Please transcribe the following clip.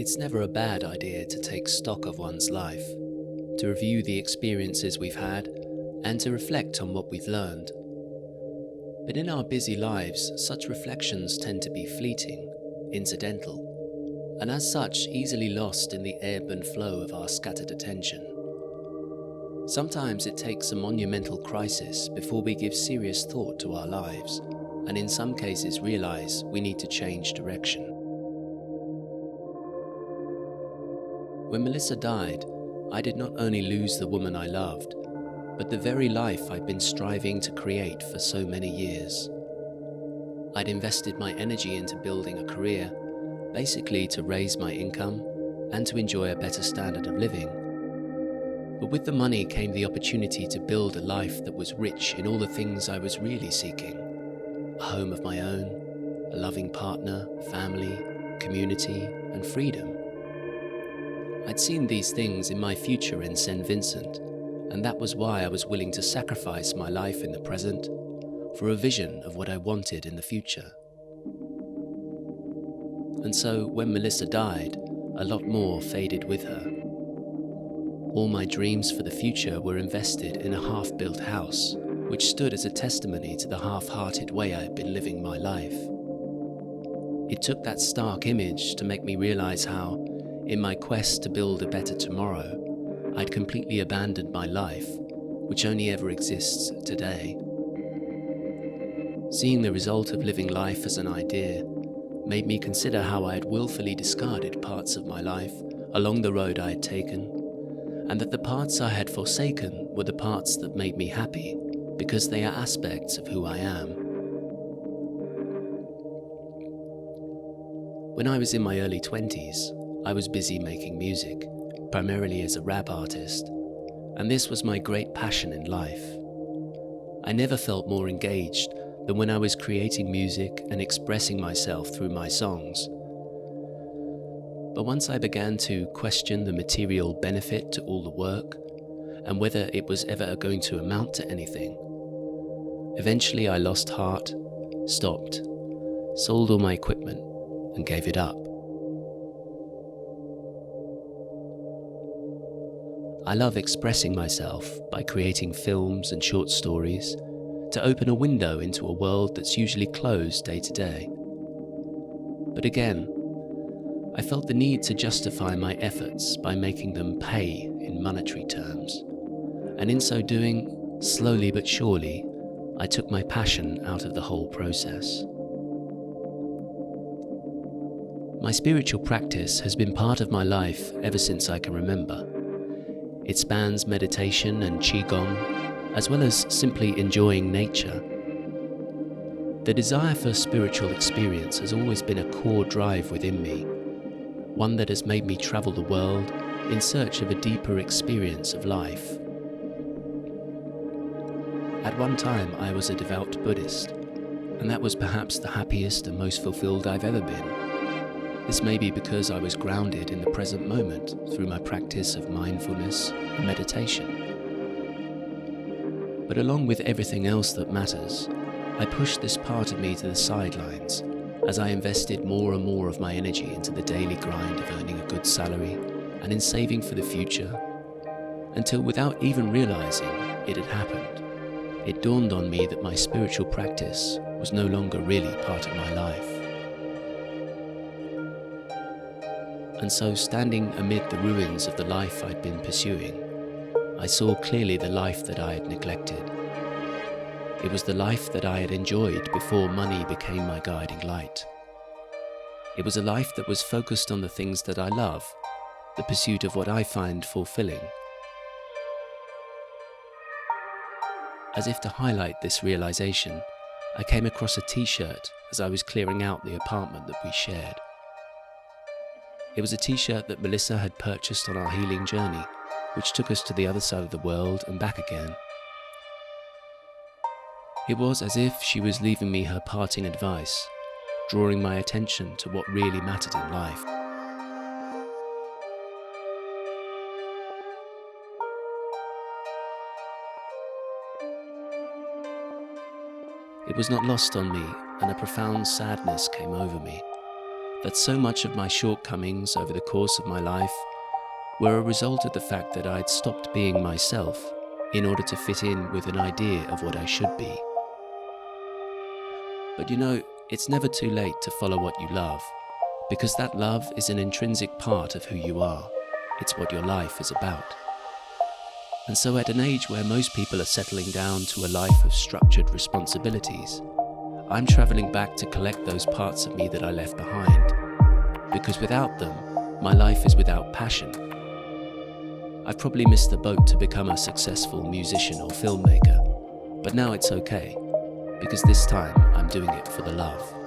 It's never a bad idea to take stock of one's life, to review the experiences we've had, and to reflect on what we've learned. But in our busy lives, such reflections tend to be fleeting, incidental, and as such easily lost in the ebb and flow of our scattered attention. Sometimes it takes a monumental crisis before we give serious thought to our lives, and in some cases realize we need to change direction. When Melissa died, I did not only lose the woman I loved, but the very life I'd been striving to create for so many years. I'd invested my energy into building a career, basically to raise my income and to enjoy a better standard of living. But with the money came the opportunity to build a life that was rich in all the things I was really seeking. A home of my own, a loving partner, family, community, and freedom. I'd seen these things in my future in St. Vincent, and that was why I was willing to sacrifice my life in the present for a vision of what I wanted in the future. And so, when Melissa died, a lot more faded with her. All my dreams for the future were invested in a half-built house, which stood as a testimony to the half-hearted way I had been living my life. It took that stark image to make me realize how, in my quest to build a better tomorrow, I'd completely abandoned my life, which only ever exists today. Seeing the result of living life as an idea made me consider how I had willfully discarded parts of my life along the road I had taken, and that the parts I had forsaken were the parts that made me happy because they are aspects of who I am. When I was in my early 20s, I was busy making music, primarily as a rap artist, and this was my great passion in life. I never felt more engaged than when I was creating music and expressing myself through my songs. But once I began to question the material benefit to all the work, and whether it was ever going to amount to anything, eventually I lost heart, stopped, sold all my equipment, and gave it up. I love expressing myself by creating films and short stories to open a window into a world that's usually closed day to day. But again, I felt the need to justify my efforts by making them pay in monetary terms, and in so doing, slowly but surely, I took my passion out of the whole process. My spiritual practice has been part of my life ever since I can remember. It spans meditation and qigong, as well as simply enjoying nature. The desire for spiritual experience has always been a core drive within me, one that has made me travel the world in search of a deeper experience of life. At one time, I was a devout Buddhist, and that was perhaps the happiest and most fulfilled I've ever been. This may be because I was grounded in the present moment through my practice of mindfulness and meditation. But along with everything else that matters, I pushed this part of me to the sidelines as I invested more and more of my energy into the daily grind of earning a good salary and in saving for the future, until without even realizing it had happened, it dawned on me that my spiritual practice was no longer really part of my life. And so, standing amid the ruins of the life I'd been pursuing, I saw clearly the life that I had neglected. It was the life that I had enjoyed before money became my guiding light. It was a life that was focused on the things that I love, the pursuit of what I find fulfilling. As if to highlight this realization, I came across a t-shirt as I was clearing out the apartment that we shared. It was a t-shirt that Melissa had purchased on our healing journey, which took us to the other side of the world and back again. It was as if she was leaving me her parting advice, drawing my attention to what really mattered in life. It was not lost on me, and a profound sadness came over me. that so much of my shortcomings over the course of my life were a result of the fact that I'd stopped being myself in order to fit in with an idea of what I should be. But you know, it's never too late to follow what you love, because that love is an intrinsic part of who you are. It's what your life is about. And so at an age where most people are settling down to a life of structured responsibilities, I'm traveling back to collect those parts of me that I left behind, because without them, my life is without passion. I've probably missed the boat to become a successful musician or filmmaker, but now it's okay, because this time I'm doing it for the love.